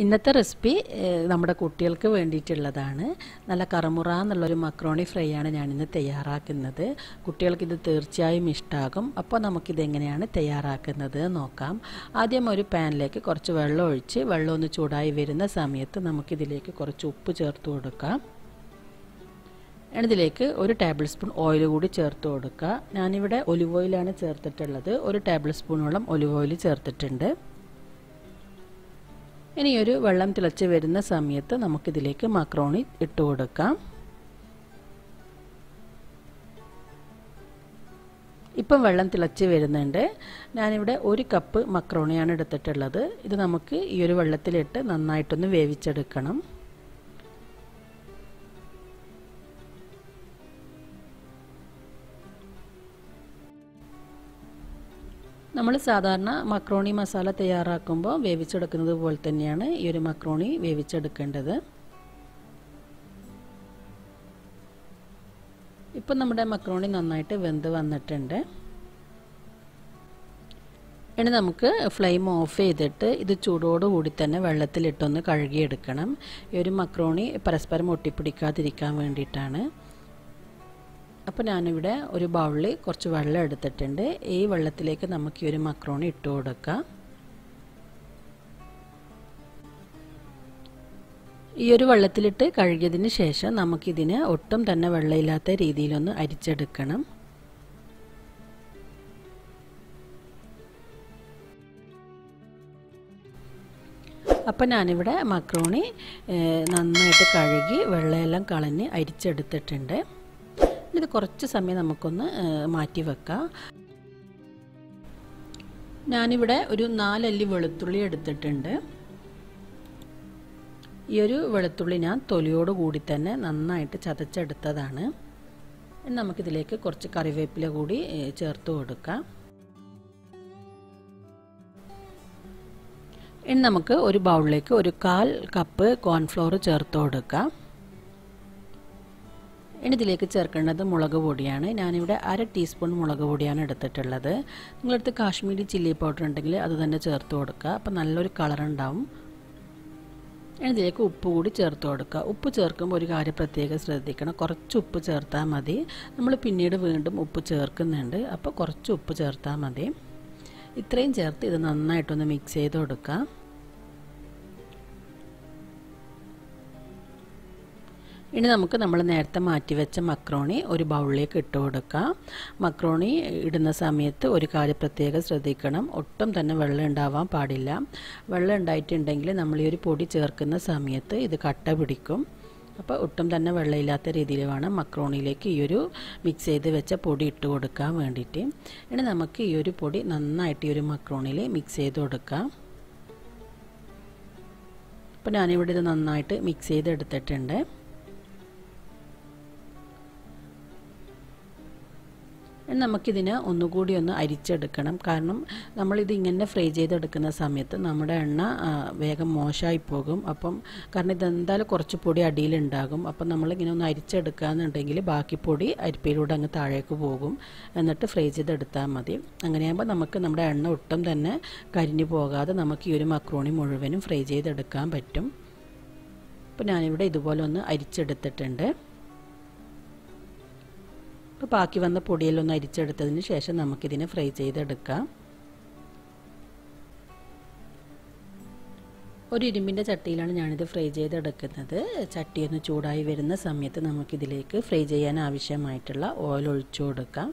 ഇന്നത്തെ റെസിപ്പി നമ്മുടെ കുട്ടികൾക്ക് വേണ്ടിയിട്ടുള്ളതാണ്. നല്ല കറമുറ എന്നുള്ളൊരു മക്രോണി ഫ്രൈ ആണ് ഞാനിന്ന് തയ്യാറാക്കുന്നത്. കുട്ടികൾക്ക് ഇത് തീർച്ചയായും ഇഷ്ടമാകും. അപ്പോൾ നമുക്കിതെങ്ങനെയാണ് തയ്യാറാക്കുന്നത് നോക്കാം. ആദ്യം ഒരു പാനിലേക്ക് കുറച്ച് വെള്ളം ഒഴിച്ച് വെള്ളം ഒന്ന് ചൂടായി വരുന്ന സമയത്ത് നമുക്കിതിലേക്ക് കുറച്ച് ഉപ്പ് ചേർത്ത് കൊടുക്കാം. ഇതിലേക്ക് ഒരു ടേബിൾ സ്പൂൺ ഓയിൽ കൂടി ചേർത്ത് കൊടുക്കുക. ഞാനിവിടെ ഒലിവ് ഓയിലാണ് ചേർത്തിട്ടുള്ളത്. ഒരു ടേബിൾ സ്പൂണോളം ഒലിവ് ഓയിൽ ചേർത്തിട്ടുണ്ട്. ഇനി ഒരു വെള്ളം തിളച്ച് വരുന്ന സമയത്ത് നമുക്കിതിലേക്ക് മക്രോണി ഇട്ട് കൊടുക്കാം. ഇപ്പം വെള്ളം തിളച്ച് വരുന്നുണ്ട്. ഞാനിവിടെ ഒരു കപ്പ് മക്രോണിയാണ് എടുത്തിട്ടുള്ളത്. ഇത് നമുക്ക് ഈ ഒരു വെള്ളത്തിലിട്ട് നന്നായിട്ടൊന്ന് വേവിച്ചെടുക്കണം. നമ്മൾ സാധാരണ മക്രോണി മസാല തയ്യാറാക്കുമ്പോൾ വേവിച്ചെടുക്കുന്നത് പോലെ തന്നെയാണ് ഈ ഒരു മക്രോണി വേവിച്ചെടുക്കേണ്ടത്. ഇപ്പം നമ്മുടെ മക്രോണി നന്നായിട്ട് വെന്ത് വന്നിട്ടുണ്ട്. ഇനി നമുക്ക് ഫ്ലെയിം ഓഫ് ചെയ്തിട്ട് ഇത് ചൂടോടുകൂടി തന്നെ വെള്ളത്തിലിട്ടൊന്ന് കഴുകിയെടുക്കണം. ഈ ഒരു മക്രോണി പരസ്പരം ഒട്ടിപ്പിടിക്കാതിരിക്കാൻ വേണ്ടിയിട്ടാണ്. അപ്പോൾ ഞാനിവിടെ ഒരു ബൗളിൽ കുറച്ച് വെള്ളം എടുത്തിട്ടുണ്ട്. ഈ വെള്ളത്തിലേക്ക് നമുക്ക് ഈ ഒരു മക്രോണി ഇട്ട് കൊടുക്കാം. ഈ ഒരു വെള്ളത്തിലിട്ട് കഴുകിയതിന് ശേഷം നമുക്കിതിനെ ഒട്ടും തന്നെ വെള്ളമില്ലാത്ത രീതിയിലൊന്ന് അരിച്ചെടുക്കണം. അപ്പം ഞാനിവിടെ മക്രോണി നന്നായിട്ട് കഴുകി വെള്ളമെല്ലാം കളഞ്ഞ് അരിച്ചെടുത്തിട്ടുണ്ട്. ഇത് കുറച്ച് സമയം നമുക്കൊന്ന് മാറ്റി വെക്കാം. ഞാനിവിടെ ഒരു 4 അല്ലി വെളുത്തുള്ളി എടുത്തിട്ടുണ്ട്. ഈ ഒരു വെളുത്തുള്ളി ഞാൻ തൊലിയോട് കൂടി തന്നെ നന്നായിട്ട് ചതച്ചെടുത്തതാണ്. നമുക്കിതിലേക്ക് കുറച്ച് കറിവേപ്പില കൂടി ചേർത്ത് കൊടുക്കാം. ഇനി നമുക്ക് ഒരു ബൗളിലേക്ക് ഒരു 1/4 കപ്പ് കോൺഫ്ലോർ ചേർത്ത് കൊടുക്കാം. ഇനി ഇതിലേക്ക് ചേർക്കേണ്ടത് മുളക് പൊടിയാണ്. ഞാനിവിടെ 1/2 ടീസ്പൂൺ മുളക് പൊടിയാണ് എടുത്തിട്ടുള്ളത്. നിങ്ങളടുത്ത് കാശ്മീരി ചില്ലി പൗഡർ ഉണ്ടെങ്കിൽ അത് തന്നെ ചേർത്ത് കൊടുക്കുക. അപ്പോൾ നല്ലൊരു കളർ ഉണ്ടാവും. ഇനി ഇതിലേക്ക് ഉപ്പ് കൂടി ചേർത്ത് കൊടുക്കുക. ഉപ്പ് ചേർക്കുമ്പോൾ ഒരു കാര്യം പ്രത്യേകം ശ്രദ്ധിക്കണം. കുറച്ച് ഉപ്പ് ചേർത്താൽ മതി. നമ്മൾ പിന്നീട് വീണ്ടും ഉപ്പ് ചേർക്കുന്നുണ്ട്. അപ്പോൾ കുറച്ച് ഉപ്പ് ചേർത്താൽ മതി. ഇത്രയും ചേർത്ത് ഇത് നന്നായിട്ടൊന്ന് മിക്സ് ചെയ്ത് കൊടുക്കുക. ഇനി നമുക്ക് നമ്മൾ നേരത്തെ മാറ്റി വെച്ച മക്രോണി ഒരു ബൗളിലേക്ക് ഇട്ട് കൊടുക്കാം. മക്രോണി ഇടുന്ന സമയത്ത് ഒരു കാര്യം പ്രത്യേകം ശ്രദ്ധിക്കണം. ഒട്ടും തന്നെ വെള്ളം ഉണ്ടാവാൻ പാടില്ല. വെള്ളം ഉണ്ടായിട്ടുണ്ടെങ്കിൽ നമ്മൾ ഈ ഒരു പൊടി ചേർക്കുന്ന സമയത്ത് ഇത് കട്ട പിടിക്കും. അപ്പോൾ ഒട്ടും തന്നെ വെള്ളമില്ലാത്ത രീതിയിൽ വേണം മക്രോണിയിലേക്ക് ഈ ഒരു മിക്സ് ചെയ്ത് വെച്ച പൊടി ഇട്ട് കൊടുക്കാൻ വേണ്ടിയിട്ട്. ഇനി നമുക്ക് ഈ ഒരു പൊടി നന്നായിട്ട് ഈ ഒരു മക്രോണിയിൽ മിക്സ് ചെയ്ത് കൊടുക്കാം. അപ്പോൾ ഞാനിവിടെ ഇത് നന്നായിട്ട് മിക്സ് ചെയ്തെടുത്തിട്ടുണ്ട്. നമുക്കിതിനെ ഒന്നുകൂടി ഒന്ന് അരിച്ചെടുക്കണം. കാരണം നമ്മളിത് ഇങ്ങനെ ഫ്രൈ ചെയ്തെടുക്കുന്ന സമയത്ത് നമ്മുടെ എണ്ണ വേഗം മോശമായി പോകും. കാരണം ഇതെന്തായാലും കുറച്ച് പൊടി അടിയിലുണ്ടാകും. അപ്പം നമ്മളിങ്ങനെ ഒന്ന് അരിച്ചെടുക്കുകയെന്നുണ്ടെങ്കിൽ ബാക്കി പൊടി അരിപ്പയിലൂടെ അങ്ങ് താഴേക്ക് പോകും. എന്നിട്ട് ഫ്രൈ ചെയ്തെടുത്താൽ മതി. അങ്ങനെയാകുമ്പോൾ നമുക്ക് നമ്മുടെ എണ്ണ ഒട്ടും തന്നെ കരിഞ്ഞു പോകാതെ നമുക്ക് ഈ ഒരു മക്രോണി മുഴുവനും ഫ്രൈ ചെയ്തെടുക്കാൻ പറ്റും. അപ്പോൾ ഞാനിവിടെ ഇതുപോലെ ഒന്ന് അരിച്ചെടുത്തിട്ടുണ്ട്. അപ്പോൾ ബാക്കി വന്ന പൊടിയെല്ലാം ഒന്ന് അരിച്ചെടുത്തതിന് ശേഷം നമുക്കിതിനെ ഫ്രൈ ചെയ്തെടുക്കാം. ഒരു ഇരുമ്പിൻ്റെ ചട്ടിയിലാണ് ഞാനിത് ഫ്രൈ ചെയ്തെടുക്കുന്നത്. ചട്ടിയൊന്ന് ചൂടായി വരുന്ന സമയത്ത് നമുക്കിതിലേക്ക് ഫ്രൈ ചെയ്യാൻ ആവശ്യമായിട്ടുള്ള ഓയിൽ ഒഴിച്ചു കൊടുക്കാം.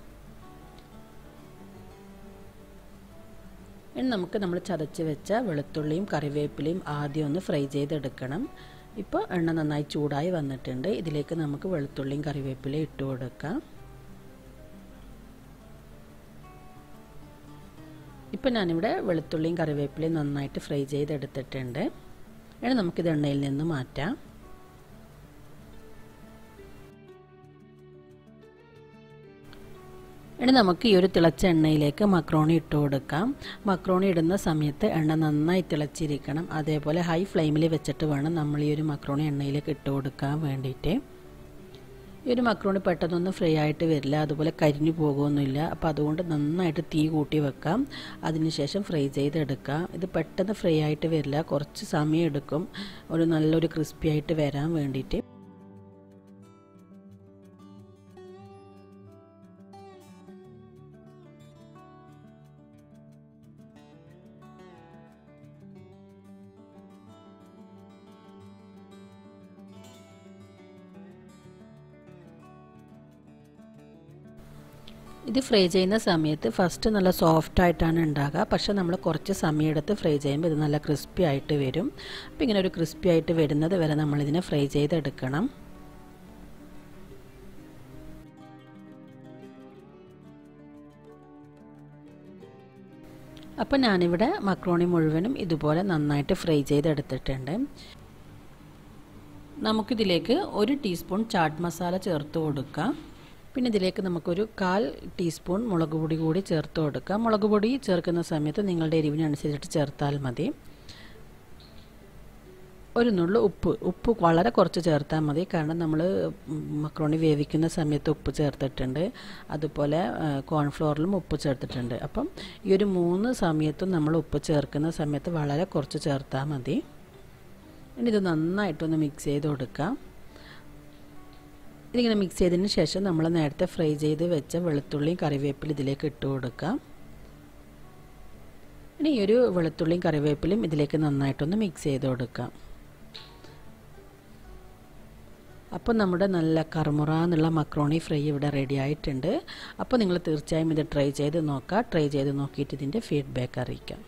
ഇനി നമുക്ക് നമ്മൾ ചതച്ച് വെച്ച വെളുത്തുള്ളിയും കറിവേപ്പിലയും ആദ്യം ഒന്ന് ഫ്രൈ ചെയ്തെടുക്കണം. ഇപ്പോൾ എണ്ണ നന്നായി ചൂടായി വന്നിട്ടുണ്ട്. ഇതിലേക്ക് നമുക്ക് വെളുത്തുള്ളിയും കറിവേപ്പിലയും ഇട്ട് കൊടുക്കാം. ഇപ്പോൾ ഞാനിവിടെ വെളുത്തുള്ളിയും കറിവേപ്പിലയും നന്നായിട്ട് ഫ്രൈ ചെയ്തെടുത്തിട്ടുണ്ട്. ഇനി നമുക്കിത് എണ്ണയിൽ നിന്ന് മാറ്റാം. ഇനി നമുക്ക് ഈ ഒരു തിളച്ച എണ്ണയിലേക്ക് മക്രോണി ഇട്ട് കൊടുക്കാം. മക്രോണി ഇടുന്ന സമയത്ത് എണ്ണ നന്നായി തിളച്ചിരിക്കണം. അതേപോലെ ഹൈ ഫ്ലെയിമിൽ വെച്ചിട്ട് വേണം നമ്മൾ ഈ ഒരു മക്രോണി എണ്ണയിലേക്ക് ഇട്ട് കൊടുക്കാൻ വേണ്ടിയിട്ട്. ഈ ഒരു മക്രോണി പെട്ടെന്നൊന്നും ഫ്രൈ ആയിട്ട് വരില്ല, അതുപോലെ കരിഞ്ഞു പോകുമൊന്നുമില്ല. അപ്പോൾ അതുകൊണ്ട് നന്നായിട്ട് തീ കൂട്ടി വെക്കാം, അതിനുശേഷം ഫ്രൈ ചെയ്തെടുക്കാം. ഇത് പെട്ടെന്ന് ഫ്രൈ ആയിട്ട് വരില്ല, കുറച്ച് സമയം എടുക്കും ഒരു നല്ലൊരു ക്രിസ്പി ആയിട്ട് വരാൻ വേണ്ടിയിട്ട്. ഇത് ഫ്രൈ ചെയ്യുന്ന സമയത്ത് ഫസ്റ്റ് നല്ല സോഫ്റ്റ് ആയിട്ടാണ് ഉണ്ടാകുക, പക്ഷേ നമ്മൾ കുറച്ച് സമയമെടുത്ത് ഫ്രൈ ചെയ്യുമ്പോൾ ഇത് നല്ല ക്രിസ്പി ആയിട്ട് വരും. അപ്പോൾ ഇങ്ങനെ ഒരു ക്രിസ്പി ആയിട്ട് വരുന്നത് വരെ നമ്മളിതിനെ ഫ്രൈ ചെയ്തെടുക്കണം. അപ്പോൾ ഞാനിവിടെ മക്രോണി മുഴുവനും ഇതുപോലെ നന്നായിട്ട് ഫ്രൈ ചെയ്തെടുത്തിട്ടുണ്ട്. നമുക്കിതിലേക്ക് 1 ടീസ്പൂൺ ചാട്ട് മസാല ചേർത്ത് കൊടുക്കാം. പിന്നെ ഇതിലേക്ക് നമുക്കൊരു 1/4 ടീസ്പൂൺ മുളക് പൊടി കൂടി ചേർത്ത് കൊടുക്കാം. മുളക് പൊടി ചേർക്കുന്ന സമയത്ത് നിങ്ങളുടെ എരിവിനനുസരിച്ചിട്ട് ചേർത്താൽ മതി. ഒരു നുള്ളു ഉപ്പ് വളരെ കുറച്ച് ചേർത്താൽ മതി, കാരണം നമ്മൾ മക്രോണി വേവിക്കുന്ന സമയത്ത് ഉപ്പ് ചേർത്തിട്ടുണ്ട്, അതുപോലെ കോൺഫ്ലോറിലും ഉപ്പ് ചേർത്തിട്ടുണ്ട്. അപ്പം ഈ ഒരു 3 സമയത്തും നമ്മൾ ഉപ്പ് ചേർക്കുന്ന സമയത്ത് വളരെ കുറച്ച് ചേർത്താൽ മതി. ഇനി ഇത് നന്നായിട്ടൊന്ന് മിക്സ് ചെയ്ത് കൊടുക്കാം. ഇതിങ്ങനെ മിക്സ് ചെയ്തതിന് ശേഷം നമ്മൾ നേരത്തെ ഫ്രൈ ചെയ്ത് വെച്ച വെളുത്തുള്ളിയും കറിവേപ്പിലും ഇതിലേക്ക് ഇട്ട് കൊടുക്കാം. ഇനി ഈ ഒരു വെളുത്തുള്ളിയും കറിവേപ്പിലും ഇതിലേക്ക് നന്നായിട്ടൊന്ന് മിക്സ് ചെയ്ത് കൊടുക്കാം. അപ്പോൾ നമ്മുടെ നല്ല കറുമുറ എന്നുള്ള മക്രോണി ഫ്രൈ ഇവിടെ റെഡി ആയിട്ടുണ്ട്. അപ്പോൾ നിങ്ങൾ തീർച്ചയായും ഇത് ട്രൈ ചെയ്ത് നോക്കുക. ട്രൈ ചെയ്ത് നോക്കിയിട്ട് ഇതിൻ്റെ ഫീഡ്ബാക്ക് അറിയിക്കാം.